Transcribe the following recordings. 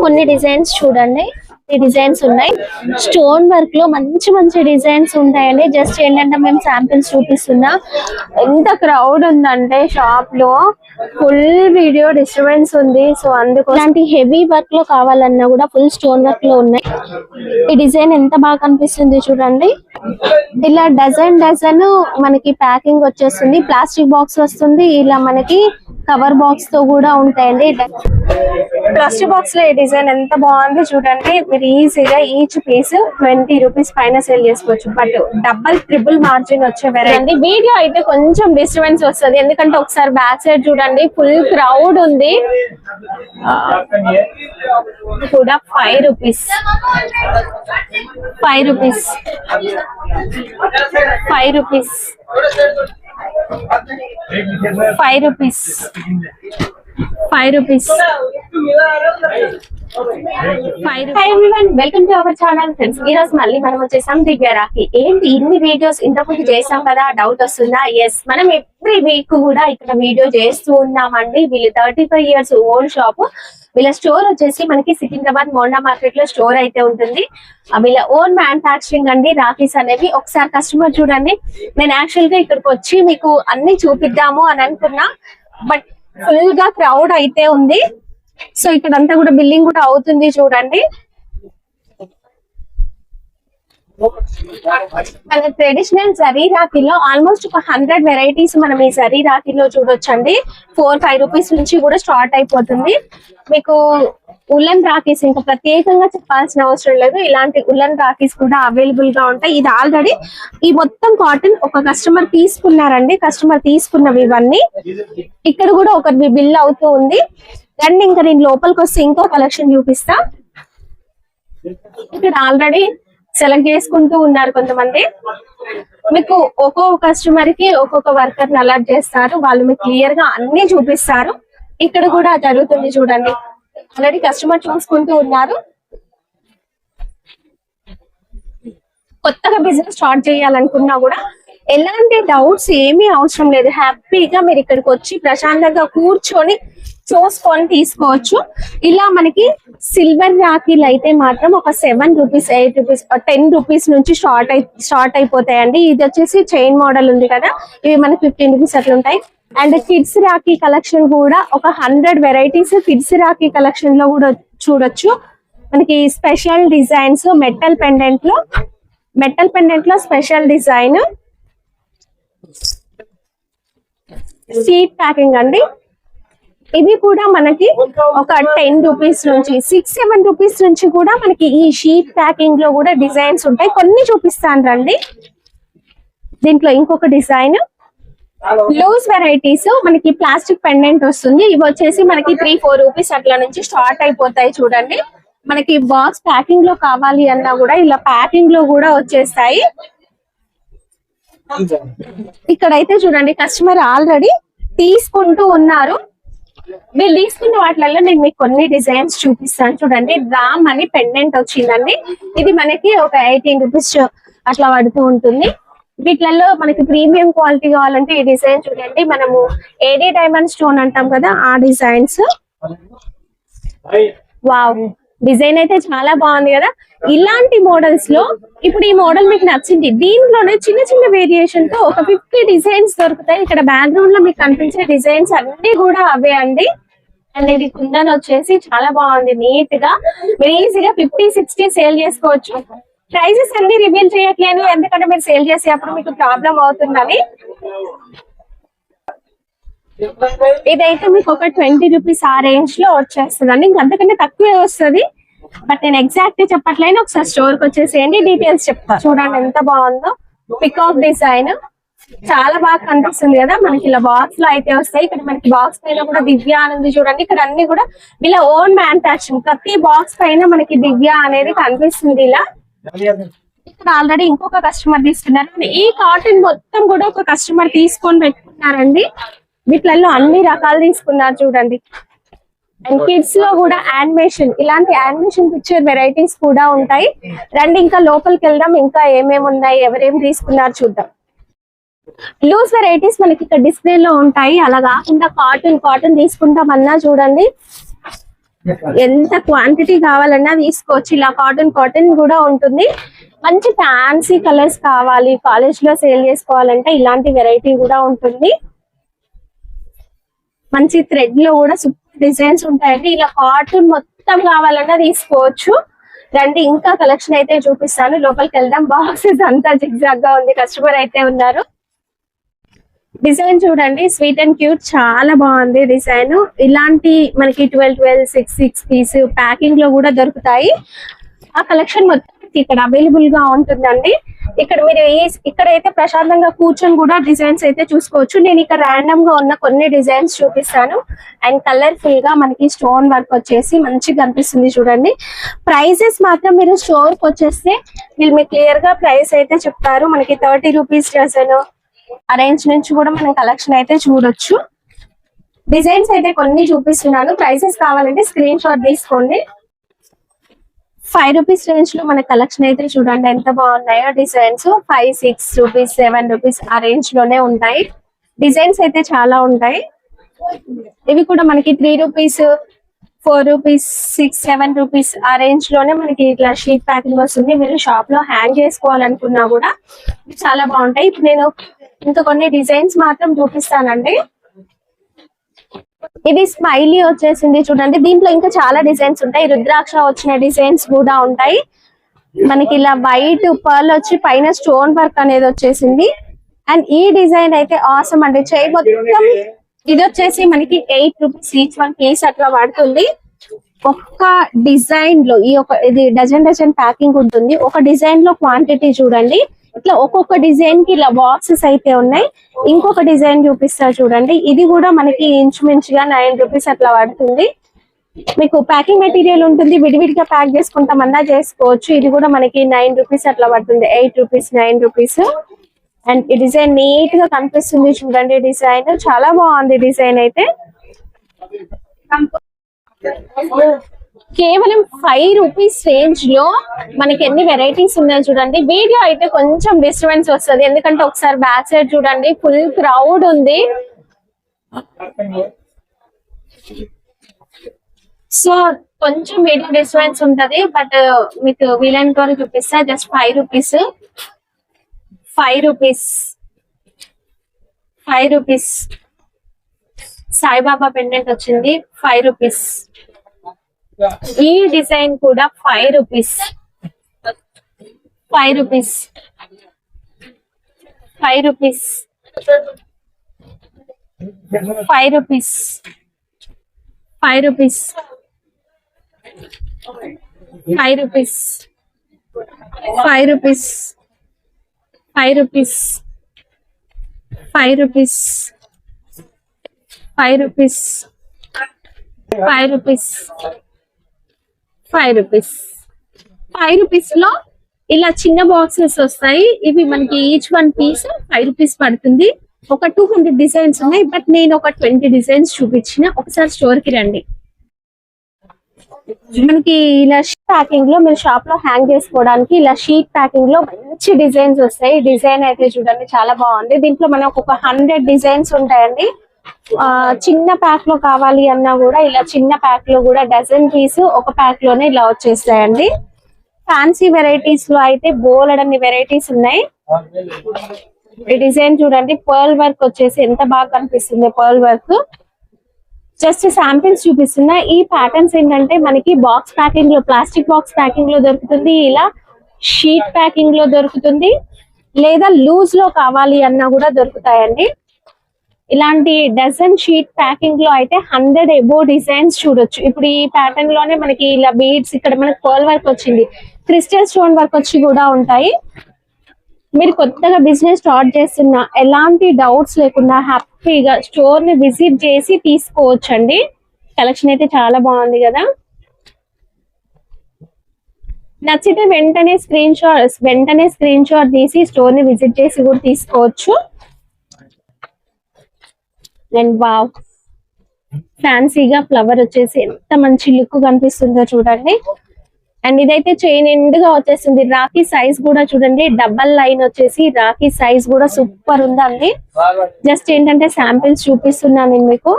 కొన్ని డిజైన్స్ చూడండి, ఈ డిజైన్స్ ఉన్నాయి. స్టోన్ వర్క్ లో మంచి మంచి డిజైన్స్ ఉంటాయండి. జస్ట్ ఏంటంటే మేము శాంపిల్స్ చూపిస్తున్నా. ఎంత క్రౌడ్ ఉందంటే షాప్ లో ఫుల్ వీడియో డిస్టర్బెన్స్ ఉంది. సో అందుకు ఇలాంటి హెవీ వర్క్ లో కావాలన్నా కూడా ఫుల్ స్టోన్ వర్క్ లో ఉన్నాయి. ఈ డిజైన్ ఎంత బాగా కనిపిస్తుంది చూడండి. ఇలా డజన్ మనకి ప్యాకింగ్ వచ్చేస్తుంది. ప్లాస్టిక్ బాక్స్ వస్తుంది. ఇలా మనకి కవర్ బాక్స్ తో కూడా ఉంటాయండి. ప్లాస్టిక్ బాక్స్ లో ఈ డిజైన్ ఎంత బాగుంది చూడండి. మీరు ఈజీగా ఈచ్ పీస్ 20 రూపీస్ పైన సేల్ చేసుకోవచ్చు. బట్ డబల్ ట్రిపుల్ మార్జిన్ వచ్చే వెరైటీ. వీడియో అయితే కొంచెం డిస్టర్బెన్స్ వస్తుంది, ఎందుకంటే ఒకసారి బ్యాక్ సైడ్ చూడండి, ఫుల్ క్రౌడ్ ఉంది. కూడా 5 rupees 5 rupees 5 rupees 5 rupees 5 rupees. Welcome to our channel friends. ఈ రోజు మళ్ళీ మనం వచ్చేసాం దివ్య రాఖీ. ఏంటి ఇన్ని వీడియోస్ ఇంతకుముందు చేసాం కదా, డౌట్ వస్తుందా? ఎస్, మనం ఎవ్రీ వీక్ కూడా ఇక్కడ వీడియో చేస్తూ ఉన్నామండి. వీళ్ళు 35 years ఓన్ షాప్. వీళ్ళ స్టోర్ వచ్చేసి మనకి సికింద్రాబాద్ మోండా మార్కెట్ లో స్టోర్ అయితే ఉంటుంది. వీళ్ళ ఓన్ మ్యానుఫాక్చరింగ్ అండి రాఖీస్ అనేవి. ఒకసారి కస్టమర్ చూడండి. నేను యాక్చువల్ గా ఇక్కడికి వచ్చి మీకు అన్ని చూపిద్దాము అని అనుకున్నా, బట్ ఫుల్ గా క్రౌడ్ అయితే ఉంది. సో ఇక్కడ అంతా కూడా బిల్లింగ్ కూడా అవుతుంది చూడండి. మన ట్రెడిషనల్ జరీ రాఖీలో ఆల్మోస్ట్ ఒక 100 వెరైటీస్ మనం ఈ జరీ రాఖీలో చూడొచ్చండి. 4-5 రూపీస్ నుంచి కూడా స్టార్ట్ అయిపోతుంది. మీకు ఉలన్ రాఖీస్ ఇంకా ప్రత్యేకంగా చెప్పాల్సిన అవసరం లేదు. ఇలాంటి ఉలన్ రాఖీస్ కూడా అవైలబుల్ గా ఉంటాయి. ఇది ఆల్రెడీ ఈ మొత్తం కాటన్ ఒక కస్టమర్ తీసుకున్నారండి. కస్టమర్ తీసుకున్నవి ఇవన్నీ. ఇక్కడ కూడా ఒకటి బిల్ అవుతూ ఉంది. రండి, ఇంకా నేను లోపలికి వస్తే ఇంకో కలెక్షన్ చూపిస్తా. ఇక్కడ ఆల్రెడీ సెలెక్ట్ చేసుకుంటూ ఉన్నారు కొంతమంది. మీకు ఒక్కొక్క కస్టమర్ కి ఒక్కొక్క వర్కర్ ని అలాట్ చేస్తారు. వాళ్ళు మీకు క్లియర్ గా అన్ని చూపిస్తారు. ఇక్కడ కూడా జరుగుతుంది చూడండి. ఆల్రెడీ కస్టమర్ చూసుకుంటూ ఉన్నారు. కొత్తగా బిజినెస్ స్టార్ట్ చేయాలనుకున్నా కూడా ఎలాంటి డౌట్స్ ఏమీ అవసరం లేదు. హ్యాపీగా మీరు ఇక్కడికి వచ్చి ప్రశాంతంగా కూర్చొని చూసుకొని తీసుకోవచ్చు. ఇలా మనకి సిల్వర్ రాఖీలు అయితే మాత్రం ఒక 7 రూపీస్ 8 రూపీస్ 10 రూపీస్ నుంచి స్టార్ట్ అయిపోతాయండి. ఇది వచ్చేసి చైన్ మోడల్ ఉంది కదా, ఇవి మనకి 15 రూపీస్ అట్లా ఉంటాయి. అండ్ కిడ్స్ రాఖీ కలెక్షన్ కూడా ఒక 100 వెరైటీస్ కిడ్స్ రాఖీ కలెక్షన్ లో కూడా చూడొచ్చు. మనకి స్పెషల్ డిజైన్స్ మెటల్ పెండెంట్ లో స్పెషల్ డిజైన్ సీట్ ప్యాకింగ్ అండి. ఇవి కూడా మనకి ఒక 10 రూపీస్ నుంచి 6-7 రూపీస్ నుంచి కూడా మనకి ఈ షీట్ ప్యాకింగ్ లో కూడా డిజైన్స్ ఉంటాయి. కొన్ని చూపిస్తాను రండి. దీంట్లో ఇంకొక డిజైన్ లూజ్ వెరైటీస్ మనకి ప్లాస్టిక్ పెండెంట్ వస్తుంది. ఇవి వచ్చేసి మనకి 3-4 రూపీస్ అట్లా నుంచి స్టార్ట్ అయిపోతాయి చూడండి. మనకి బాక్స్ ప్యాకింగ్ లో కావాలి అన్నా కూడా ఇలా ప్యాకింగ్ లో కూడా వచ్చేస్తాయి. ఇక్కడైతే చూడండి కస్టమర్ ఆల్రెడీ తీసుకుంటూ ఉన్నారు. వీళ్ళు తీసుకున్న వాటిలలో నేను మీకు కొన్ని డిజైన్స్ చూపిస్తాను చూడండి. రామ్ అని పెండెంట్ వచ్చిందండి. ఇది మనకి ఒక 18 రూపీస్ అట్లా పడుతూ ఉంటుంది. వీటిలలో మనకి ప్రీమియం క్వాలిటీ కావాలంటే ఈ డిజైన్ చూడండి. మనము ఏడీ డైమండ్ స్టోన్ అంటాం కదా, ఆ డిజైన్స్. వావ్, డిజైన్ అయితే చాలా బాగుంది కదా. ఇలాంటి మోడల్స్ లో ఇప్పుడు ఈ మోడల్ మీకు నచ్చింది. దీంట్లోనే చిన్న చిన్న వేరియేషన్ తో ఒక 50 డిజైన్స్ దొరుకుతాయి. ఇక్కడ బ్యాక్గ్రౌండ్ లో మీకు కనిపించే డిజైన్స్ అన్ని కూడా అవే అండి. అండ్ ఇది కుందన్ వచ్చేసి చాలా బాగుంది, నీట్ గా. మీరు ఈజీగా 50-60 సేల్ చేసుకోవచ్చు. ప్రైజెస్ అన్ని రివీల్ చేయట్లేదు, ఎందుకంటే మీరు సేల్ చేసేటప్పుడు మీకు ప్రాబ్లం అవుతుందని. ఇదైతే మీకు ఒక 20 రూపీస్ ఆ రేంజ్ లో వచ్చేస్తుందండి. ఇంకంతకంటే తక్కువే వస్తుంది. బట్ నేను ఎగ్జాక్ట్ చెప్పట్లేను. ఒకసారి స్టోర్ కి వచ్చేసేయండి, డీటెయిల్స్ చెప్తా. చూడండి ఎంత బాగుందో. పికాక్ డిజైన్ చాలా బాగా కనిపిస్తుంది కదా. మనకి ఇలా బాక్స్ లో అయితే వస్తాయి. ఇక్కడ మనకి బాక్స్ పైన కూడా దివ్య అనేది చూడండి. ఇక్కడ అన్ని కూడా వీళ్ళ ఓన్ మ్యానుఫాక్చరింగ్. ప్రతి బాక్స్ పైన మనకి దివ్య అనేది కనిపిస్తుంది ఇలా. ఇక్కడ ఆల్రెడీ ఇంకొక కస్టమర్ తీసుకున్నారు. ఈ కాటన్ మొత్తం కూడా ఒక కస్టమర్ తీసుకొని పెట్టుకున్నారండి. వీటిలలో అన్ని రకాలు తీసుకున్నారు చూడండి. అండ్ కిడ్స్ లో కూడా యానిమేషన్, ఇలాంటి యానిమేషన్ పిక్చర్ వెరైటీస్ కూడా ఉంటాయి. రండి ఇంకా లోపలికి వెళ్దాం. ఇంకా ఏమేమి ఉన్నాయి, ఎవరేమి తీసుకున్నారు చూద్దాం. లూజ్ వెరైటీస్ మనకి ఇక్కడ డిస్ప్లే లో ఉంటాయి. అలా కాకుండా కాటన్ తీసుకుంటామన్నా చూడండి ఎంత క్వాంటిటీ కావాలన్నా తీసుకోవచ్చు. ఇలా కాటన్ కూడా ఉంటుంది. మంచి ఫ్యాన్సీ కలర్స్ కావాలి, కాలేజ్ లో సేల్ చేసుకోవాలంటే ఇలాంటి వెరైటీ కూడా ఉంటుంది. మంచి థ్రెడ్ లో కూడా సూపర్ డిజైన్స్ ఉంటాయండి. ఇలా కాటన్ మొత్తం కావాలన్నా తీసుకోవచ్చు. రండి, ఇంకా కలెక్షన్ అయితే చూపిస్తాను. లోపలికి వెళ్దాం. బాక్సెస్ అంతా జిగ్జాగ్ గా ఉంది. కస్టమర్ అయితే ఉన్నారు. డిజైన్ చూడండి, స్వీట్ అండ్ క్యూట్, చాలా బాగుంది డిజైన్. ఇలాంటి మనకి 12 6 పీస్ ప్యాకింగ్ లో కూడా దొరుకుతాయి. ఆ కలెక్షన్ మొత్తం ఇక్కడ అవైలబుల్ గా ఉంటుందండి. ఇక్కడ మీరు ఇక్కడైతే ప్రశాంతంగా కూర్చొని కూడా డిజైన్స్ అయితే చూసుకోవచ్చు. నేను ఇక్కడ ర్యాండమ్ గా ఉన్న కొన్ని డిజైన్స్ చూపిస్తాను. అండ్ కలర్ఫుల్ గా మనకి స్టోన్ వర్క్ వచ్చేసి మంచిగా కనిపిస్తుంది చూడండి. ప్రైసెస్ మాత్రం మీరు స్టోర్ కి వచ్చేస్తే వీళ్ళు మీకు క్లియర్ గా ప్రైస్ అయితే చెప్తారు. మనకి 30 రూపీస్ డజన్ అరేంజ్ నుంచి కూడా మనం కలెక్షన్ అయితే చూడొచ్చు. డిజైన్స్ అయితే కొన్ని చూపిస్తున్నాను. ప్రైసెస్ కావాలంటే స్క్రీన్ షాట్ తీసుకోండి. 5 రూపీస్ రేంజ్ లో మన కలెక్షన్ అయితే చూడండి ఎంత బాగున్నాయో డిజైన్స్. 5 6 రూపీస్ 7 రూపీస్ ఆ రేంజ్ లోనే ఉంటాయి. డిజైన్స్ అయితే చాలా ఉంటాయి. ఇవి కూడా మనకి 3 రూపీస్ 4 రూపీస్ 6 7 రూపీస్ ఆ రేంజ్ లోనే మనకి ఇట్లా షీట్ ప్యాకింగ్ వస్తుంది. మీరు షాప్ లో హ్యాంగ్ చేసుకోవాలనుకున్నా కూడా చాలా బాగుంటాయి. ఇప్పుడు నేను ఇంకా కొన్ని డిజైన్స్ మాత్రం చూపిస్తానండి. ఇది స్మైలీ వచ్చేసింది చూడండి. దీంట్లో ఇంకా చాలా డిజైన్స్ ఉంటాయి. రుద్రాక్ష వచ్చిన డిజైన్స్ కూడా ఉంటాయి. మనకి ఇలా వైట్ పర్ల్ వచ్చి పైన స్టోన్ వర్క్ అనేది వచ్చేసింది. అండ్ ఈ డిజైన్ అయితే ఆసమ్ అండి. చేయి మొత్తం ఇది వచ్చేసి మనకి 8 రూపీస్ ఈచ్ 1 పీస్ అట్లా పడుతుంది. ఒక్క డిజైన్ లో ఇది డజన్ ప్యాకింగ్ ఉంటుంది. ఒక డిజైన్ లో క్వాంటిటీ చూడండి. ఇట్లా ఒక్కొక్క డిజైన్ కి ఇలా బాక్సెస్ అయితే ఉన్నాయి. ఇంకొక డిజైన్ చూపిస్తా చూడండి. ఇది కూడా మనకి ఇంచుమించుగా 9 రూపీస్ అట్లా పడుతుంది. మీకు ప్యాకింగ్ మెటీరియల్ ఉంటుంది. విడివిడిగా ప్యాక్ చేసుకుంటామన్నా చేసుకోవచ్చు. ఇది కూడా మనకి 9 రూపీస్ అట్లా పడుతుంది. 8 రూపీస్ 9 రూపీస్. అండ్ ఈ డిజైన్ నీట్ గా కనిపిస్తుంది చూడండి. డిజైన్ చాలా బాగుంది. డిజైన్ అయితే కేవలం 5 రూపీస్ రేంజ్ లో మనకి ఎన్ని వెరైటీస్ ఉన్నాయి చూడండి. వీడియో అయితే కొంచెం డిస్టర్బెన్స్ వస్తుంది, ఎందుకంటే ఒకసారి బ్యాక్ సైడ్ చూడండి, ఫుల్ క్రౌడ్ ఉంది. సో కొంచెం వీడియో డిస్టర్బెన్స్ ఉంటది. బట్ మీకు వీలైనంత వరకు చూపిస్తా. Just 5 rupees 5 rupees 5 rupees Saibaba pendant వచ్చింది 5 రూపీస్. ఈ డిజైన్ కూడా 5 rupees 5 rupees 5 rupees 5 rupees 5 rupees 5 rupees 5 rupees 5 rupees 5 rupees 5 rupees 5 rupees 5 rupees 5 rupees లో ఇలా చిన్న బాక్సెస్ వస్తాయి. ఇవి మనకి ఈచ్ 1 పీస్ 5 రూపీస్ పడుతుంది. ఒక 200 డిజైన్స్ ఉన్నాయి. బట్ నేను ఒక 20 డిజైన్స్ చూపించిన. ఒకసారి స్టోర్ కి రండి. మనకి ఇలా షీట్ ప్యాకింగ్ లో మీరు షాప్ లో హ్యాంగ్ చేసుకోవడానికి ఇలా షీట్ ప్యాకింగ్ లో మంచి డిజైన్స్ వస్తాయి. డిజైన్ అయితే చూడండి చాలా బాగుంది. దీంట్లో మనకు ఒక 100 డిజైన్స్ ఉంటాయండి. చిన్న ప్యాక్ లో కావాలి అన్నా కూడా ఇలా చిన్న ప్యాక్ లో కూడా డజన్ పీస్ ఒక ప్యాక్ లోనే ఇలా వచ్చేస్తాయండి. ఫ్యాన్సీ వెరైటీస్ లో అయితే బోలెడన్ని వెరైటీస్ ఉన్నాయి. ఈ డిజైన్ చూడండి, పర్ల్ వర్క్ వచ్చేసి ఎంత బాగా కనిపిస్తుంది. పర్ల్ వర్క్ జస్ట్ శాంపిల్స్ చూపిస్తున్నా. ఈ ప్యాటర్న్స్ ఏంటంటే మనకి బాక్స్ ప్యాకింగ్ లో, ప్లాస్టిక్ బాక్స్ ప్యాకింగ్ లో దొరుకుతుంది, ఇలా షీట్ ప్యాకింగ్ లో దొరుకుతుంది, లేదా లూజ్ లో కావాలి అన్నా కూడా దొరుకుతాయండి. ఇలాంటి డజన్ షీట్ ప్యాకింగ్ లో అయితే 100 ఎబో డిజైన్స్ చూడొచ్చు. ఇప్పుడు ఈ ప్యాటర్న్ లోనే మనకి ఇలా బీడ్స్, ఇక్కడ మనకి పర్ల్ వర్క్ వచ్చింది, క్రిస్టల్ స్టోన్ వర్క్ వచ్చి కూడా ఉంటాయి. మీరు కొత్తగా బిజినెస్ స్టార్ట్ చేస్తున్నా ఎలాంటి డౌట్స్ లేకుండా హ్యాపీగా స్టోర్ ని విజిట్ చేసి తీసుకోవచ్చండి. కలెక్షన్ అయితే చాలా బాగుంది కదా. నచ్చితే వెంటనే స్క్రీన్ షాట్ తీసి స్టోర్ ని విజిట్ చేసి కూడా తీసుకోవచ్చు. అండ్ వావ్, ఫ్యాన్సీగా ఫ్లవర్ వచ్చేసి ఎంత మంచి లుక్ కనిపిస్తుందో చూడండి. అండ్ ఇదైతే చైన్ ఎండ్ గా వచ్చేసింది. రాఖీ సైజ్ కూడా చూడండి, డబల్ లైన్ వచ్చేసి రాఖీ సైజ్ కూడా సూపర్ ఉందండి. జస్ట్ ఏంటంటే శాంపిల్స్ చూపిస్తున్నాను నేను మీకు.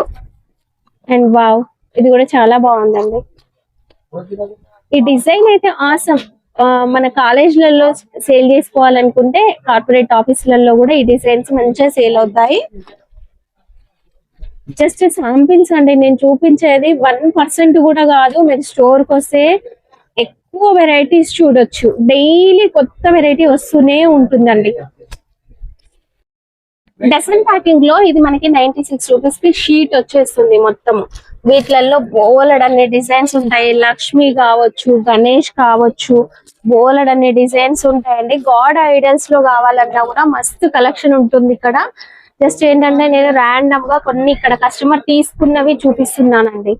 అండ్ వావ్, ఇది కూడా చాలా బాగుందండి. ఈ డిజైన్ అయితే ఆసమ్. మన కాలేజ్లలో సేల్ చేసుకోవాలనుకుంటే కార్పొరేట్ ఆఫీసులలో కూడా ఈ డిజైన్స్ మంచిగా సేల్ అవుతాయి. జస్ట్ శాంపిల్స్ అండి నేను చూపించేది, 1% కూడా కాదు. మీరు స్టోర్ కి వస్తే ఎక్కువ వెరైటీస్ చూడొచ్చు. డైలీ కొత్త వెరైటీ వస్తూనే ఉంటుందండి. డజన్ ప్యాకింగ్ లో ఇది మనకి 96 రూపీస్ కి షీట్ వచ్చేస్తుంది మొత్తం. వీటిలలో బోలెడ్ అనే డిజైన్స్ ఉంటాయి. లక్ష్మి కావచ్చు, గణేష్ కావచ్చు, బోలెడ్ అనే డిజైన్స్ ఉంటాయండి. గాడ్ ఐడల్స్ లో కావాలన్నా కూడా మస్తు కలెక్షన్ ఉంటుంది ఇక్కడ. జస్ట్ ఏంటంటే నేను ర్యాండమ్ గా కొన్ని ఇక్కడ కస్టమర్ తీసుకున్నవి చూపిస్తున్నానండి.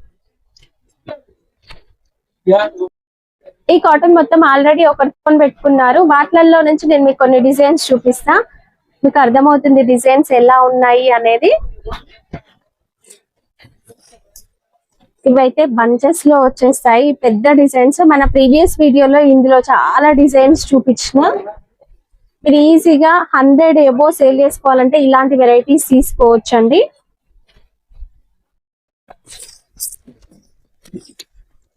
ఈ కాటన్ మొత్తం ఆల్రెడీ ఒకటి పెట్టుకున్నారు. వాటిలలో నుంచి నేను మీకు కొన్ని డిజైన్స్ చూపిస్తా, మీకు అర్థమవుతుంది డిజైన్స్ ఎలా ఉన్నాయి అనేది. ఇవైతే బంచెస్ లో వచ్చేస్తాయి, పెద్ద డిజైన్స్. మన ప్రీవియస్ వీడియోలో ఇందులో చాలా డిజైన్స్ చూపించిన. మీరు ఈజీగా 100 ఎబో సేల్ చేసుకోవాలంటే ఇలాంటి వెరైటీస్ తీసుకోవచ్చండి.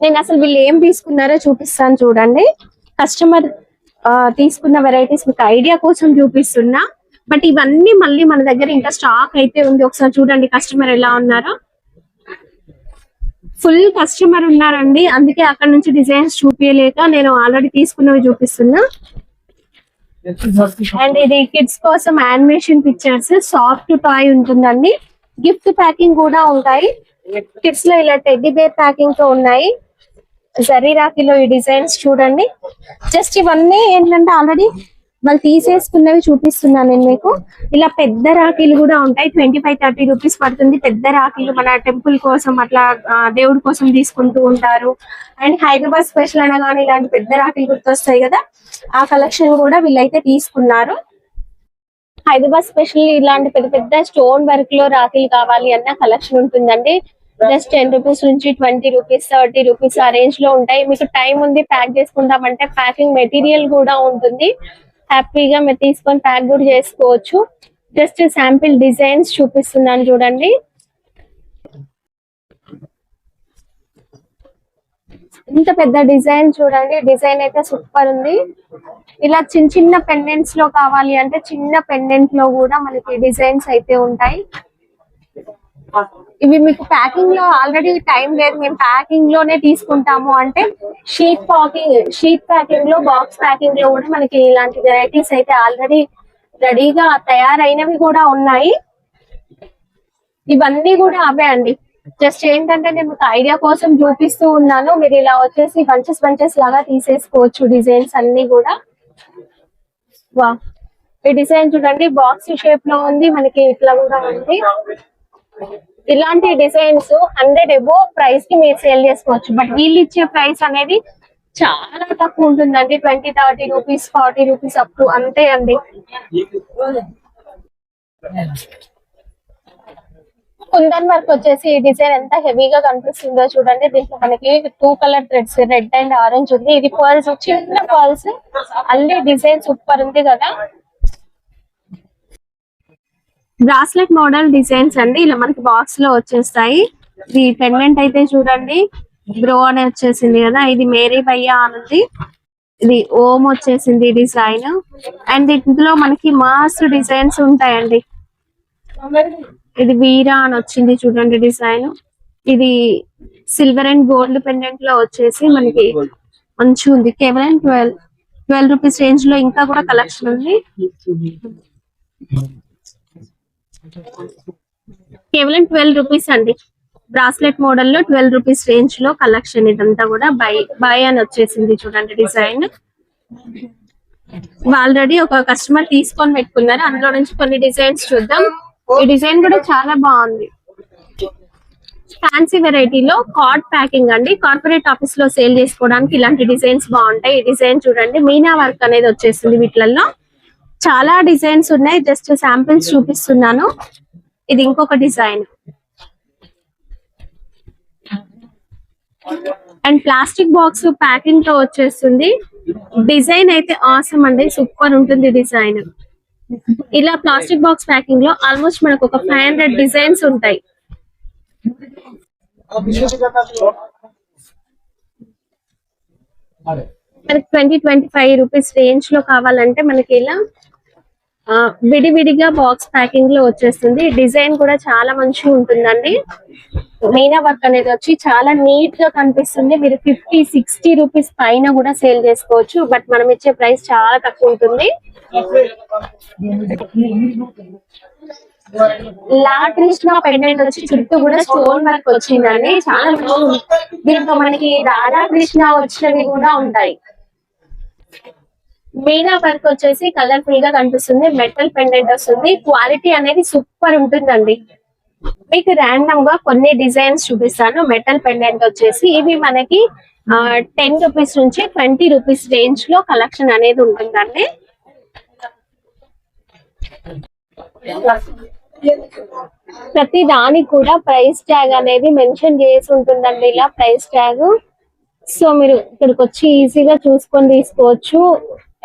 నేను అసలు వీళ్ళు ఏం తీసుకున్నారో చూపిస్తాను చూడండి. కస్టమర్ తీసుకున్న వెరైటీస్ మీకు ఐడియా కోసం చూపిస్తున్నా. బట్ ఇవన్నీ మళ్ళీ మన దగ్గర ఇంకా స్టాక్ అయితే ఉంది. ఒకసారి చూడండి కస్టమర్ ఎలా ఉన్నారో. ఫుల్ కస్టమర్ ఉన్నారండి, అందుకే అక్కడ నుంచి డిజైన్స్ చూపించలేక నేను ఆల్రెడీ తీసుకున్నవి చూపిస్తున్నా. అండ్ ఇది కిడ్స్ కోసం యానిమేషన్ పిక్చర్స్, సాఫ్ట్ టాయ్ ఉంటుందండి. గిఫ్ట్ ప్యాకింగ్ కూడా ఉంటాయి. కిడ్స్ లో ఇలా టెడ్డీ బేర్ ప్యాకింగ్ తో ఉన్నాయి. జరీ రాఖీలో ఈ డిజైన్స్ చూడండి. జస్ట్ ఇవన్నీ ఏంటంటే ఆల్రెడీ వాళ్ళు తీసేసుకున్నవి చూపిస్తున్నాను నేను మీకు. ఇలా పెద్ద రాఖీలు కూడా ఉంటాయి. 25-30 రూపీస్ పడుతుంది. పెద్ద రాఖీలు మన టెంపుల్ కోసం అట్లా దేవుడి కోసం తీసుకుంటూ ఉంటారు. అండ్ హైదరాబాద్ స్పెషల్ అనగానే ఇలాంటి పెద్ద రాఖీలు గుర్తొస్తాయి కదా, ఆ కలెక్షన్ కూడా వీళ్ళైతే తీసుకున్నారు. హైదరాబాద్ స్పెషల్ ఇలాంటి పెద్ద పెద్ద స్టోన్ వర్క్ లో రాఖీలు కావాలి అన్న కలెక్షన్ ఉంటుందండి. జస్ట్ 10 రూపీస్ నుంచి 20 రూపీస్ 30 రూపీస్ ఆ రేంజ్ లో ఉంటాయి. మీకు టైం ఉంది ప్యాక్ చేసుకుంటామంటే ప్యాకింగ్ మెటీరియల్ కూడా ఉంటుంది. హ్యాపీగా మీరు తీసుకొని ప్యాక్ కూడా చేసుకోవచ్చు. జస్ట్ శాంపిల్ డిజైన్స్ చూపిస్తున్నాను చూడండి. ఇంత పెద్ద డిజైన్ చూడండి. డిజైన్ అయితే సూపర్ ఉంది. ఇలా చిన్న చిన్న పెండెంట్స్ లో కావాలి అంటే చిన్న పెండెంట్ లో కూడా మనకి డిజైన్స్ అయితే ఉంటాయి. ఇవి మీకు ప్యాకింగ్ లో ఆల్రెడీ టైం లేదు, మేము ప్యాకింగ్ లోనే తీసుకుంటాము అంటే షీట్ ప్యాకింగ్ లో, బాక్స్ ప్యాకింగ్ లో కూడా మనకి ఇలాంటి వెరైటీస్ అయితే ఆల్రెడీ రెడీగా తయారైనవి కూడా ఉన్నాయి. ఇవన్నీ కూడా అవే అండి. జస్ట్ ఏంటంటే నేను మీకు ఐడియా కోసం చూపిస్తూ ఉన్నాను. మీరు ఇలా వచ్చేసి బంచెస్ లాగా తీసేసుకోవచ్చు డిజైన్స్ అన్ని కూడా. వా, ఈ డిజైన్ చూడండి బాక్స్ షేప్ లో ఉంది, మనకి ఇట్లా కూడా ఉంది. ఇలాంటి డిజైన్స్ 100 ఎబో ప్రైస్ కి మీరు సేల్ చేసుకోవచ్చు. బట్ వీళ్ళు ఇచ్చే ప్రైస్ అనేది చాలా తక్కువ ఉంటుందండి. 20-30 రూపీస్ 40 రూపీస్ అప్ టు అంతే అండి. కుందన్ వర్క్ వచ్చేసి ఈ డిజైన్ ఎంత హెవీగా కనిపిస్తుందో చూడండి. దీంట్లో మనకి 2 colour threads, red and orange ఉంది. ఇది పర్ల్స్, చిన్న పర్ల్స్. అన్ని డిజైన్ సూపర్ ఉంది కదా. బ్రాస్లెట్ మోడల్ డిజైన్స్ అండి, ఇలా మనకి బాక్స్ లో వచ్చేస్తాయి. ఇది పెండెంట్ అయితే చూడండి, బ్రో అని వచ్చేసింది కదా. ఇది మేరీ భయ్యా అనుంది. ఇది ఓం వచ్చేసింది డిజైన్. అండ్ ఇందులో మనకి మాస్ డిజైన్స్ ఉంటాయండి. ఇది వీరా అని వచ్చింది చూడండి డిజైన్. ఇది సిల్వర్ అండ్ గోల్డ్ పెండెంట్ లో వచ్చేసి మనకి మంచిగా ఉంది. కేవలం 12 రూపీస్ రేంజ్ లో ఇంకా కూడా కలెక్షన్ ఉంది. కేవలం 12 రూపీస్ అండి. బ్రాస్లెట్ మోడల్ లో 12 రూపీస్ రేంజ్ లో కలెక్షన్. ఇదంతా కూడా బై అని వచ్చేసింది చూడండి డిజైన్. ఆల్రెడీ ఒక కస్టమర్ తీసుకొని పెట్టుకున్నారు. అందులో నుంచి కొన్ని డిజైన్స్ చూద్దాం. ఈ డిజైన్ కూడా చాలా బాగుంది. ఫ్యాన్సీ వెరైటీలో కార్డ్ ప్యాకింగ్ అండి. కార్పొరేట్ ఆఫీస్ లో సేల్ చేసుకోవడానికి ఇలాంటి డిజైన్స్ బాగుంటాయి. ఈ డిజైన్ చూడండి, మీనా వర్క్ అనేది వచ్చేసింది. వీటిలలో చాలా డిజైన్స్ ఉన్నాయి. జస్ట్ శాంపిల్స్ చూపిస్తున్నాను. ఇది ఇంకొక design. And plastic box packing తో వచ్చేస్తుంది. డిజైన్ అయితే ఆసమ్ అండి, సూపర్ ఉంటుంది డిజైన్. ఇలా ప్లాస్టిక్ బాక్స్ ప్యాకింగ్ లో ఆల్మోస్ట్ మనకు ఒక 500 డిజైన్స్ ఉంటాయి. మనకి 20-25 రూపీస్ రేంజ్ లో కావాలంటే మనకి ఇలా విడివిడిగా బాక్స్ ప్యాకింగ్ లో వచ్చేస్తుంది. డిజైన్ కూడా చాలా మంచిగా ఉంటుందండి. మీనా వర్క్ అనేది వచ్చి చాలా నీట్ గా కనిపిస్తుంది. మీరు 50-60 రూపీస్ పైన కూడా సేల్ చేసుకోవచ్చు. బట్ మనం ఇచ్చే ప్రైస్ చాలా తక్కువ ఉంటుంది. లా కృష్ణ పెండెంట్ వచ్చి చుట్టూ కూడా స్టోన్ వర్క్ వచ్చిందండి. చాలా బాగుంది. దీంతో మనకి రాధాకృష్ణ వచ్చినవి కూడా ఉంటాయి. మీనా వర్క్ వచ్చేసి కలర్ఫుల్ గా కనిపిస్తుంది. మెటల్ పెండెంట్ వస్తుంది. క్వాలిటీ అనేది సూపర్ ఉంటుందండి. మీకు ర్యాండమ్ గా కొన్ని డిజైన్స్ చూపిస్తాను. మెటల్ పెండెంట్ వచ్చేసి ఇవి మనకి 10 రూపీస్ నుంచి 20 రూపీస్ రేంజ్ లో కలెక్షన్ అనేది ఉంటుందండి. ప్రతి దానికి కూడా ప్రైస్ ట్యాగ్ అనేది మెన్షన్ చేసి ఉంటుందండి. ఇలా ప్రైస్ ట్యాగ్. సో మీరు ఇక్కడికి వచ్చి ఈజీగా చూసుకొని తీసుకోవచ్చు.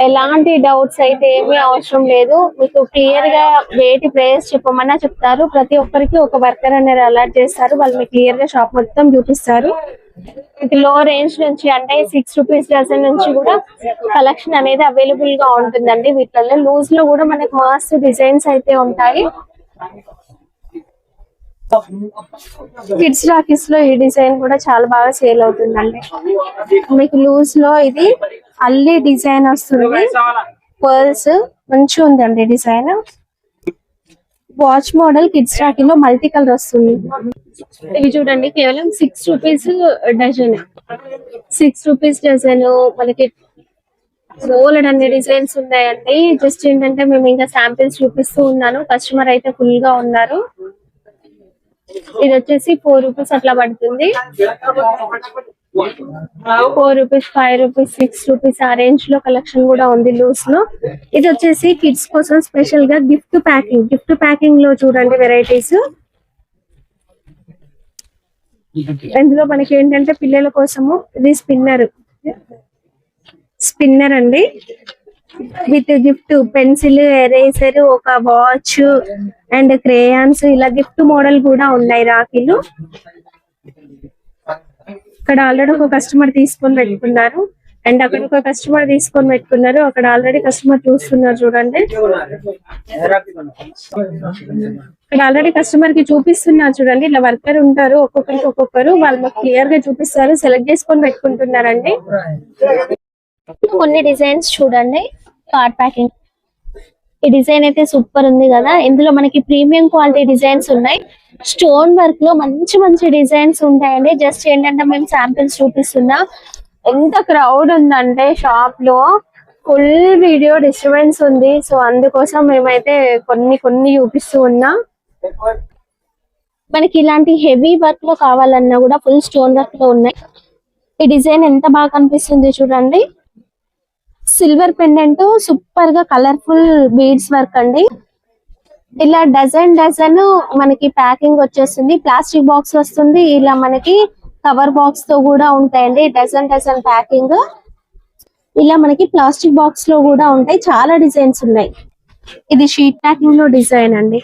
ఎలాంటి డౌట్స్ అయితే ఏమీ అవసరం లేదు. మీకు క్లియర్ గా వేటి ప్రైస్ చెప్పమన్నా చెప్తారు. ప్రతి ఒక్కరికి ఒక వర్కర్ అనేది అలాట్ చేస్తారు. వాళ్ళు మీకు క్లియర్ గా షాప్ మొత్తం చూపిస్తారు. ఇది లో రేంజ్ నుంచి అంటే 6 రూపీస్ డజన్ నుంచి కూడా కలెక్షన్ అనేది అవైలబుల్ గా ఉంటుందండి. వీటిలో లూజ్ లో కూడా మనకి మస్తు డిజైన్స్ అయితే ఉంటాయి. కిడ్స్ రాకీస్ లో ఈ డిజైన్ కూడా చాలా బాగా సేల్ అవుతుందండి. మీకు లూజ్ లో ఇది అల్లి డిజైన్ వస్తుంది. పర్ల్స్ మంచిగా ఉందండి డిజైన్. వాచ్ మోడల్ కిడ్స్ రాకీలో మల్టీ కలర్ వస్తుంది. ఇవి చూడండి కేవలం 6 రూపీస్ డజన్. 6 rupees dozen. మనకి రోల్డ్ అన్ని డిజైన్స్ ఉన్నాయండి. జస్ట్ ఏంటంటే మేము ఇంకా శాంపిల్స్ చూపిస్తూ ఉన్నాను. కస్టమర్ అయితే ఫుల్ గా ఉన్నారు. ఇది వచ్చేసి 4 రూపీస్ అట్లా పడుతుంది. 4 రూపీస్, 5 రూపీస్, 6 రూపీస్ ఆ రేంజ్ లో కలెక్షన్ కూడా ఉంది లూస్ లో. ఇది వచ్చేసి కిడ్స్ కోసం స్పెషల్ గా గిఫ్ట్ ప్యాకింగ్. గిఫ్ట్ ప్యాకింగ్ లో చూడండి వెరైటీస్. ఇందులో మనకి ఏంటంటే పిల్లల కోసము ఇది స్పిన్నర్ అండి. విత్ గిఫ్ట్ పెన్సిల్, ఎరేజర్, ఒక వాచ్ అండ్ క్రేయాన్స్ ఇలా గిఫ్ట్ మోడల్ కూడా ఉన్నాయి రాఖీలు. ఇక్కడ ఆల్రెడీ ఒక కస్టమర్ తీసుకొని పెట్టుకున్నారు అండ్ అక్కడ ఒక కస్టమర్ తీసుకొని పెట్టుకున్నారు. అక్కడ ఆల్రెడీ కస్టమర్ చూస్తున్నారు చూడండి. ఇక్కడ ఆల్రెడీ కస్టమర్ కి చూపిస్తున్నారు చూడండి. ఇలా వర్కర్ ఉంటారు. ఒక్కొక్కరు వాళ్ళు క్లియర్ గా చూపిస్తారు. సెలెక్ట్ చేసుకొని పెట్టుకుంటున్నారండి. కొన్ని డిజైన్స్ చూడండి. Card packing. ఈ డిజైన్ అయితే సూపర్ ఉంది కదా. ఇందులో మనకి ప్రీమియం క్వాలిటీ డిజైన్స్ ఉన్నాయి. స్టోన్ వర్క్ లో మంచి మంచి డిజైన్స్ ఉంటాయండి. జస్ట్ ఏంటంటే మేము శాంపిల్స్ చూపిస్తున్నా. ఎంత క్రౌడ్ ఉందంటే షాప్ లో ఫుల్ వీడియో డిస్టర్బెన్స్ ఉంది. సో అందుకోసం మేమైతే కొన్ని చూపిస్తూ ఉన్నా. మనకి ఇలాంటి హెవీ వర్క్ లో కావాలన్నా కూడా ఫుల్ స్టోన్ వర్క్ లో ఉన్నాయి. ఈ డిజైన్ ఎంత బాగా కనిపిస్తుంది చూడండి. సిల్వర్ పెండెంట్ సూపర్ గా కలర్ఫుల్ బీడ్స్ వర్క్ అండి. ఇలా డజన్ మనకి ప్యాకింగ్ వచ్చేస్తుంది. ప్లాస్టిక్ బాక్స్ వస్తుంది. ఇలా మనకి కవర్ బాక్స్ తో కూడా ఉంటాయండి. డజన్ ప్యాకింగ్ ఇలా మనకి ప్లాస్టిక్ బాక్స్ లో కూడా ఉంటాయి. చాలా డిజైన్స్ ఉన్నాయి. ఇది షీట్ ప్యాకింగ్ లో డిజైన్ అండి.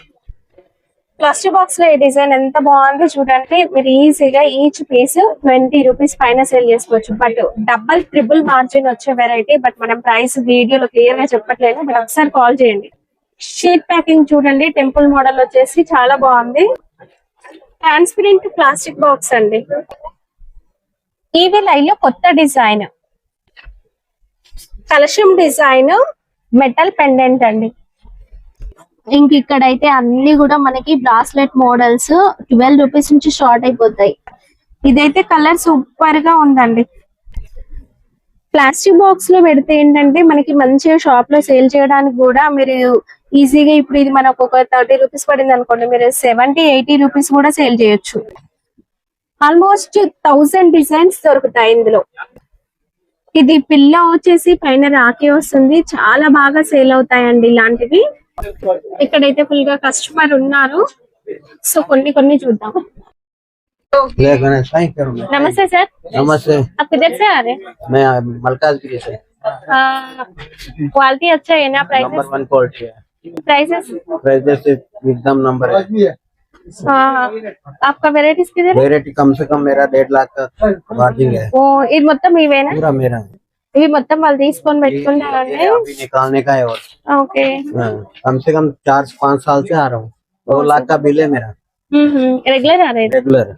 ప్లాస్టిక్ బాక్స్ లో ఈ డిజైన్ ఎంత బాగుంది చూడండి. మీరు ఈజీగా ఈచ్ పీస్ 20 రూపీస్ పైన సేల్ చేసుకోవచ్చు. బట్ డబల్ ట్రిపుల్ మార్జిన్ వచ్చే వెరైటీ. బట్ మనం ప్రైస్ వీడియోలో క్లియర్ గా చెప్పట్లేదు. బట్ ఒకసారి కాల్ చేయండి. షీట్ ప్యాకింగ్ చూడండి. టెంపుల్ మోడల్ వచ్చేసి చాలా బాగుంది. ట్రాన్స్పరెంట్ ప్లాస్టిక్ బాక్స్ అండి. ఈవీ లైన్ లో కొత్త డిజైన్ కలశం డిజైన్ మెటల్ పెండెంట్ అండి. ఇంక ఇక్కడైతే అన్ని కూడా మనకి బ్రాస్లెట్ మోడల్స్ 12 రూపీస్ నుంచి స్టార్ట్ అయిపోతాయి. ఇదైతే కలర్ సూపర్ గా ఉందండి. ప్లాస్టిక్ బాక్స్ లో పెడితే ఏంటంటే మనకి మంచిగా షాప్ లో సేల్ చేయడానికి కూడా మీరు ఈజీగా ఇప్పుడు ఇది మనకు ఒక 30 రూపీస్ పడింది అనుకోండి. మీరు 70-80 రూపీస్ కూడా సేల్ చేయొచ్చు. ఆల్మోస్ట్ 1000 డిజైన్స్ దొరుకుతాయి ఇందులో. ఇది పిల్ల వచ్చేసి పైన రాఖీ వస్తుంది. చాలా బాగా సేల్ అవుతాయండి ఇలాంటివి. ఇక్కడైతే ఫుల్ గా కస్టమర్ ఉన్నారు. సో కొన్ని చూద్దాం. नमस्ते सर. नमस्ते. आप किधर से आ रहे हैं? मैं मलकाजगिरी से. क्वालिटी अच्छा है ना? नंबर 1 क्वालिटी है. प्राइसेस एकदम नंबर है. आपका वेराइटीज किधर है? वेराइटी कम से कम मेरा 1.5 लाख का मार्जिन है. वो ఇది మొత్తం ఇవేనా? पूरा मेरा है. ఇవి మొత్తం వాళ్ళు తీసుకొని పెట్టుకుంటారండి. ये अभी निकालने का है और ఓకే. हाँ, कम से कम 4-5 साल से आ रहा हूँ. 2 लाख का बिल है मेरा రెగ్యులర్ అరే. रेगुलर.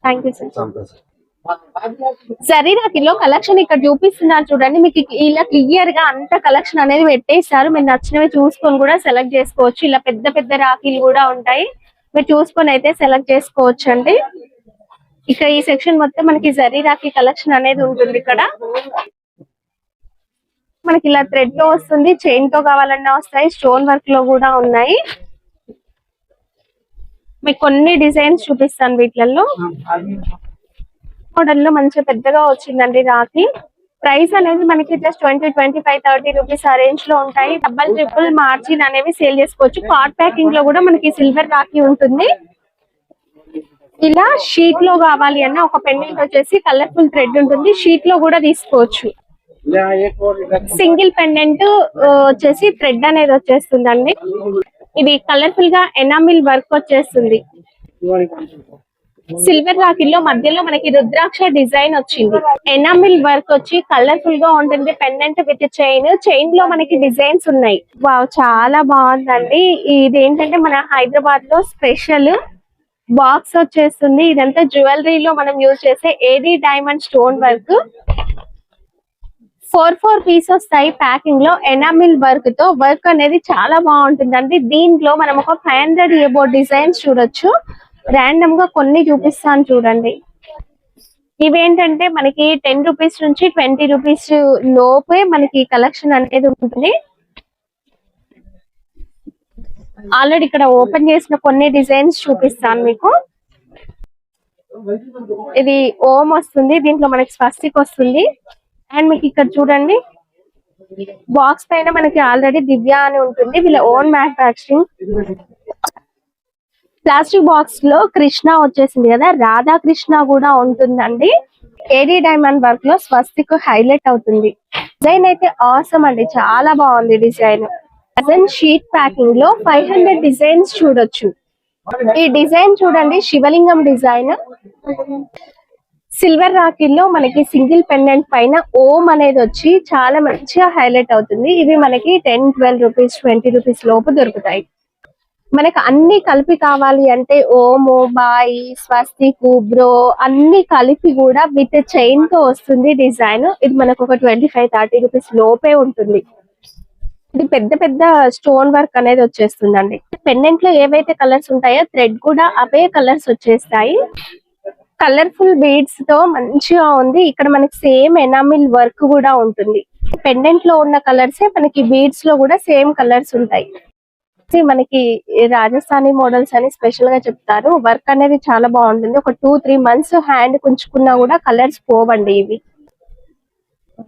Thank you sir. శరీరాకిలో కలెక్షన్ ఇక్కడ చూపిస్తున్నారు చూడండి. మీకు ఇలా క్లియర్ గా అంత కలెక్షన్ అనేది పెట్టేస్తారు. మీరు నచ్చినవి చూసుకొని కూడా సెలెక్ట్ చేసుకోవచ్చు. ఇలా పెద్ద పెద్ద రాఖీలు కూడా ఉంటాయి. మీరు చూసుకొని అయితే సెలెక్ట్ చేసుకోవచ్చు అండి. ఇక్కడ ఈ సెక్షన్ మొత్తం మనకి జరీ రాఖీ కలెక్షన్ అనేది ఉంటుంది. ఇక్కడ మనకి ఇలా థ్రెడ్ తో వస్తుంది, చైన్ తో కావాలన్నా వస్తాయి, స్టోన్ వర్క్ లో కూడా ఉన్నాయి. మీకు కొన్ని డిజైన్స్ చూపిస్తాను. వీటిలలో మోడల్ లో మంచిగా పెద్దగా వచ్చిందండి రాఖీ. ప్రైస్ అనేది మనకి జస్ట్ 20, 25, 30 రూపీస్ ఆ రేంజ్ లో ఉంటాయి. డబల్ ట్రిపుల్ మార్జిన్ అనేవి సేల్ చేసుకోవచ్చు. కార్డ్ ప్యాకింగ్ లో కూడా మనకి సిల్వర్ రాఖీ ఉంటుంది. ఇలా షీట్ లో కావాలి అన్న ఒక పెండెంట్ వచ్చేసి కలర్ఫుల్ థ్రెడ్ ఉంటుంది. షీట్ లో కూడా తీసుకోవచ్చు. సింగిల్ పెండెంట్ వచ్చేసి థ్రెడ్ అనేది వచ్చేస్తుందండి. ఇది కలర్ఫుల్ గా ఎనామిల్ వర్క్ వచ్చేస్తుంది. సిల్వర్ రాఖీలో మధ్యలో మనకి రుద్రాక్ష డిజైన్ వచ్చింది. ఎనామిల్ వర్క్ వచ్చి కలర్ఫుల్ గా ఉంటుంది. పెండెంట్ విత్ చైన్, చైన్ లో మనకి డిజైన్స్ ఉన్నాయి. వావ్, చాలా బాగుందండి. ఇది ఏంటంటే మన హైదరాబాద్ లో స్పెషల్ బాక్స్ వచ్చేస్తుంది. ఇదంతా జ్యువెలరీలో మనం యూజ్ చేసే ఏడీ డైమండ్ స్టోన్ వర్క్. 4 పీస్ వస్తాయి ప్యాకింగ్ లో. ఎనామిల్ వర్క్ తో వర్క్ అనేది చాలా బాగుంటుందండి. దీంట్లో మనం ఒక 500 ఎబో డిజైన్స్ చూడొచ్చు. ర్యాండమ్ గా కొన్ని చూపిస్తాను చూడండి. ఇవేంటంటే మనకి 10 రూపీస్ నుంచి 20 రూపీస్ లోపే మనకి కలెక్షన్ అనేది ఉంటుంది. ఆల్రెడీ ఇక్కడ ఓపెన్ చేసిన కొన్ని డిజైన్స్ చూపిస్తాను మీకు. ఇది ఓం వస్తుంది, దీంట్లో మనకి స్వస్తిక్ వస్తుంది. అండ్ మీకు ఇక్కడ చూడండి బాక్స్ పైన మనకి ఆల్రెడీ దివ్య అని ఉంటుంది. వీళ్ళ ఓన్ మ్యానుఫ్యాక్చరింగ్. ప్లాస్టిక్ బాక్స్ లో కృష్ణ వచ్చేసింది కదా, రాధా కృష్ణ కూడా ఉంటుందండి. ఏడీ డైమండ్ వర్క్ లో స్వస్తిక్ హైలైట్ అవుతుంది. డిజైన్ అయితే ఆసమ్ అండి, చాలా బాగుంది డిజైన్. షీట్ ప్యాకింగ్ లో 500 డిజైన్స్ చూడొచ్చు. ఈ డిజైన్ చూడండి, శివలింగం డిజైన్. సిల్వర్ రాఖీల్లో మనకి సింగిల్ పెండెంట్ పైన ఓం అనేది వచ్చి చాలా మంచిగా హైలైట్ అవుతుంది. ఇవి మనకి 10, 12 రూపీస్, 20 రూపీస్ లోపు దొరుకుతాయి. మనకు అన్ని కలిపి కావాలి అంటే ఓమో, బాయి, స్వస్తిక్, బ్రో అన్ని కలిపి కూడా విత్ చైన్ తో వస్తుంది డిజైన్. ఇది మనకు ఒక 25, 30 రూపీస్ లోపే ఉంటుంది. ఇది పెద్ద పెద్ద స్టోన్ వర్క్ అనేది వచ్చేస్తుందండి. పెండెంట్ లో ఏవైతే కలర్స్ ఉంటాయో థ్రెడ్ కూడా అవే కలర్స్ వచ్చేస్తాయి. కలర్ఫుల్ బీడ్స్ తో మంచిగా ఉంది. ఇక్కడ మనకి సేమ్ ఎనామిల్ వర్క్ కూడా ఉంటుంది. పెండెంట్ లో ఉన్న కలర్సే మనకి బీడ్స్ లో కూడా సేమ్ కలర్స్ ఉంటాయి. మనకి రాజస్థానీ మోడల్స్ అని స్పెషల్ గా చెప్తారు. వర్క్ అనేది చాలా బాగుంటుంది. ఒక 2-3 మంత్స్ హ్యాండ్ కుంచుకున్నా కూడా కలర్స్ పోవండి. ఇవి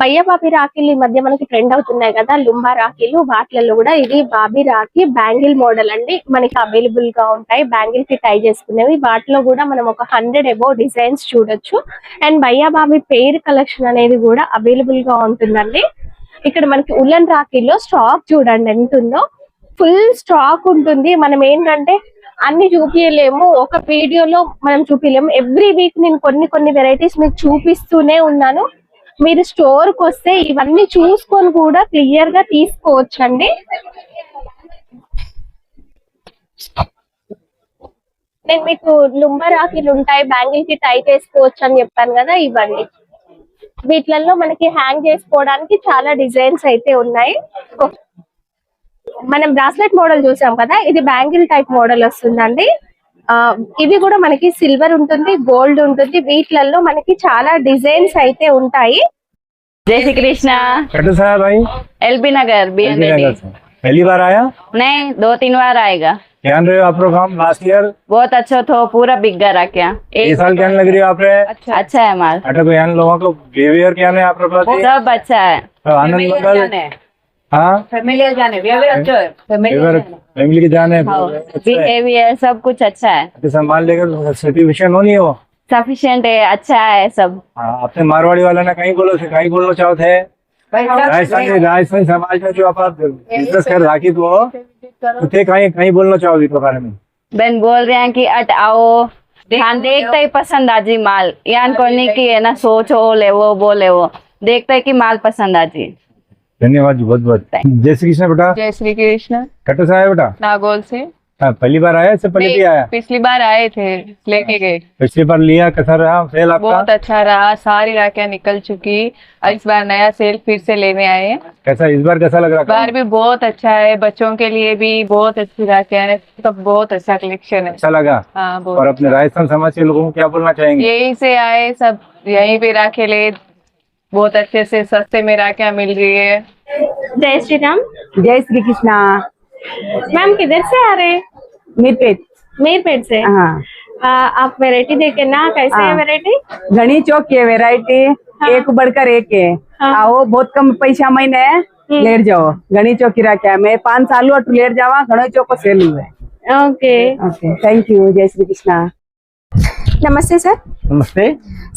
భయ్య బాబీ రాఖీలు ఈ మధ్య మనకి ట్రెండ్ అవుతున్నాయి కదా, లుంబా రాఖీలు. వాటిలలో కూడా ఇది బాబీ రాఖీ బ్యాంగిల్ మోడల్ అండి. మనకి అవైలబుల్ గా ఉంటాయి బ్యాంగిల్ కి టై చేసుకునేవి. వాటిలో కూడా మనం ఒక 100 ఎబో డిజైన్స్ చూడొచ్చు. అండ్ భయ్య బాబీ పేర్ కలెక్షన్ అనేది కూడా అవైలబుల్ గా ఉంటుందండి. ఇక్కడ మనకి ఉలన్ రాఖీలో స్టాక్ చూడండి ఎంత ఉందో. ఫుల్ స్టాక్ ఉంటుంది. మనం ఏంటంటే అన్ని చూపించలేము, ఒక వీడియోలో మనం చూపించలేము. ఎవ్రీ వీక్ నేను కొన్ని వెరైటీస్ మీకు చూపిస్తూనే ఉన్నాను. మీరు స్టోర్ కి వస్తే ఇవన్నీ చూసుకొని కూడా క్లియర్ గా తీసుకోవచ్చండి. నేను మీకు లుంబా రాఖీలు ఉంటాయి, బ్యాంగిల్ కి టై చేసుకోవచ్చు అని చెప్పాను కదా, ఇవన్నీ. వీటిలలో మనకి హ్యాంగ్ చేసుకోవడానికి చాలా డిజైన్స్ అయితే ఉన్నాయి. మనం బ్రాస్లెట్ మోడల్ చూసాం కదా, ఇది బ్యాంగిల్ టైప్ మోడల్ వస్తుందండి. ఇవి కూడా మనకి సిల్వర్ ఉంటుంది, గోల్డ్ ఉంటుంది. వీటిలలో మనకి చాలా డిజైన్స్ అయితే ఉంటాయి. जय श्री कृष्णा। भाई एलबी नगर पहली बार आया? नहीं, 2-3 बार आएगा। क्या रहे हो आप प्रोग्राम लास्ट ईयर? बहुत अच्छा था, पूरा बिक गया क्या। ये साल क्या लग रही है आप रे? अच्छा है माल। अच्छा तो यहाँ लोगों को बिहेवियर क्या है आप लोग? सब अच्छा है। आनंद मंगल। हाँ, फैमिली के जाने बिहेवियर सब कुछ अच्छा है। संभाल लेकर सर्टिफिकेशन होनी हो सफिशिएंट है, अच्छा है सब। आपने मारवाड़ी वाला ने कहीं बोलो चाहो थे राजस्थानी समाज में जो आप बिजनेस कर राखी तो थे कहीं बोलना चाहोगी तो बारे में? बहन बोल रहे हैं कि अट आओ, ध्यान देखते ही पसंद आजी माल। यान करने की है ना, सोचो ले वो बोले वो देखता है कि माल पसंद आती है। धन्यवाद जी, बहुत बहुत। जय श्री कृष्ण बेटा। जय श्री कृष्ण। कटो से आया बेटा? नागौल से। हाँ, पहली बार आया, इससे पहले भी आया? पिछली बार आए थे, लेके गए। पिछली बार लिया, कैसा रहा सेल आपका? बहुत अच्छा रहा, सारी राखियां निकल चुकी। और इस बार नया सेल फिर से लेने आए हैं। कैसा इस बार कैसा लग रहा? इस बार भी बहुत अच्छा है, बच्चों के लिए भी बहुत अच्छी राखियां है, सब बहुत अच्छा कलेक्शन है। अच्छा लगा? हाँ बहुत। और अपने राजस्थान समाज के लोगों को क्या बोलना चाहेंगे? यही से आए सब, यहीं पे राखे ले, बहुत अच्छे से सस्ते में राखियां मिल रही है। जय श्री राम। जय श्री कृष्णा। मैम किधर से आ रहे हैं? मीरपेट। मीरपेट से। हाँ, आप वैरायटी देखे ना, कैसे है हाँ। वैरायटी? घनी चौक की वेरायटी, एक बढ़कर एक है। हाँ। आओ, बहुत कम पैसा महीने है, लेट जाओ। घनी चौक की राख्या मैं 5 साल अटू लेट जावा, घनी चौक को सेल हुए। Okay, okay, thank you. జై శ్రీకృష్ణ. నమస్తే సార్. నమస్తే,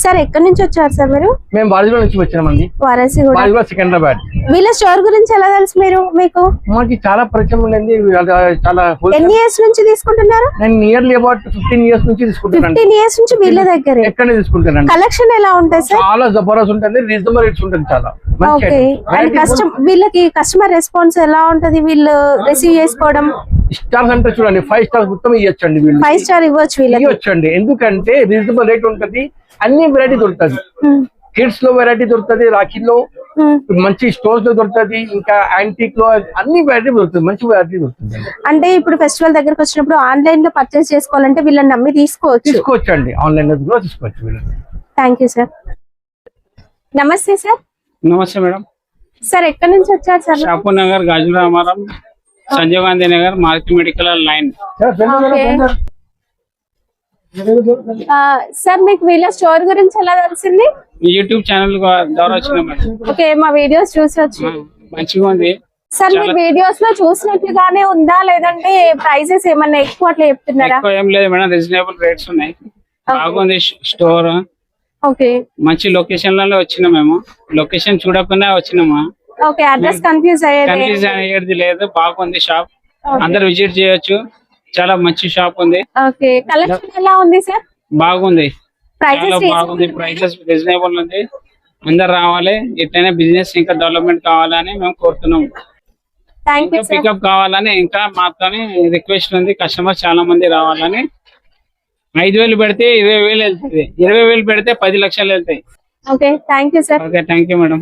సార్ ఎక్కడి నుంచి వచ్చారు సార్ మీరు? మేము బాజీగూడ నుంచి వచ్చామండి. వారాణసి కూడా. బాజీగూడ సికింద్రాబాద్. వీళ్ళ స్టోర్ గురించి ఎలా తెలుసు మీకు? మాకు చాలా పరిచయం ఉందండి, చాలా ఎన్ని ఇయర్స్ నుంచి తీసుకుంటున్నారు? నేను నియర్లీ అబౌట్ 15 years నుంచి తీసుకుంటానండి. 15 ఇయర్స్ నుంచి వీళ్ళ దగ్గరే. ఎక్కడనే తీసుకుంటానండి. కలెక్షన్ ఎలా ఉంటాయి సార్? చాలా జబర్దస్త్ ఉంటుంది, రీజనబుల్ రేట్స్ ఉంటుంది, చాలా మంచి ఓకే. అండ్ వీళ్ళకి కస్టమర్ రెస్పాన్స్ ఎలా ఉంటది? వీళ్ళు రిసీవ్ చేసుకోవడం? స్టార్స్ అంటే చూడండి, 5 stars మొత్తం ఇవ్వచ్చండి. వీళ్ళు 5 స్టార్ ఇవ్వచ్చు వీళ్ళకి. ఇవ్వచ్చండి, ఎందుకంటే రీజనబుల్ రేట్ ఉంటది, అన్ని వెరైటీ దొరుకుతుంది. కిడ్స్ లో వెరైటీ దొరుకుతుంది, రాఖీలో మంచి స్టోర్స్ లో దొరుకుతుంది, ఇంకా యాంటిక్ లో అన్ని వెరైటీ దొరుకుతుంది, మంచి వెరైటీ దొరుకుతుంది. అంటే ఇప్పుడు ఫెస్టివల్ దగ్గరకు వచ్చినప్పుడు ఆన్లైన్ లో పర్చేస్ చేసుకోవాలంటే వీళ్ళని నమ్మి తీసుకోవచ్చండి, ఆన్లైన్ లో కూడా తీసుకోవచ్చు వీళ్ళని. Thank you sir. నమస్తే సార్. नमस्ते मैडम। సార్ ఎక్కడి నుంచి వచ్చారు సార్? शाहपुर नगर, गाजूरामाराम, Sanjay Gandhi Nagar, Maruti medical line. Sir మీకు వీళ్ళ స్టోర్ గురించి ఎలా తెలిసింది? యూట్యూబ్ ఛానల్ ద్వారా వచ్చిన మేడం। ఓకే, మా వీడియోస్ చూసి వచ్చి. మంచిగా ఉంది సార్ మీ వీడియోస్ లో చూసినట్లుగానే ఉందా, లేదంటే ప్రైసెస్ ఏమన్నా ఎక్కువ అట్లా చెప్తున్నారా? ఎక్కువ ఏం లేదు మేడం, రీజనబుల్ రేట్స్ ఉన్నాయి, బాగుంది స్టోర్, ఓకే. మంచి లొకేషన్ లలో వచ్చినాం మేము, లొకేషన్ చూడకుండా వచ్చినామా, ఓకే. అడ్రస్ కన్ఫ్యూజ్ అయ్యేది? కన్ఫ్యూజ్ అయ్యేది లేదు, బాగుంది షాప్, అందరు విజిట్ చేయొచ్చు, చాలా మంచి షాప్ ఉంది. ఓకే. కలెక్షన్ ఎలా ఉంది సార్? బాగుంది, చాలా ప్రైసెస్ బాగుంది, ప్రైసెస్ రీజనబుల్ ఉంది, అందరు రావాలి, ఇట్లనే బిజినెస్ ఇంకా డెవలప్మెంట్ కావాలని మేము కోరుతున్నాం. Thank you sir. పికప్ కావాలని ఇంకా మాతోని రిక్వెస్ట్ ఉంది, కస్టమర్ చాలా మంది రావాలని. 5,000 పెడితే 20,000 వెళ్తుంది, 20,000 పెడితే 10 లక్షలు వెళ్తాయి. Okay, thank you sir. Okay, thank you madam.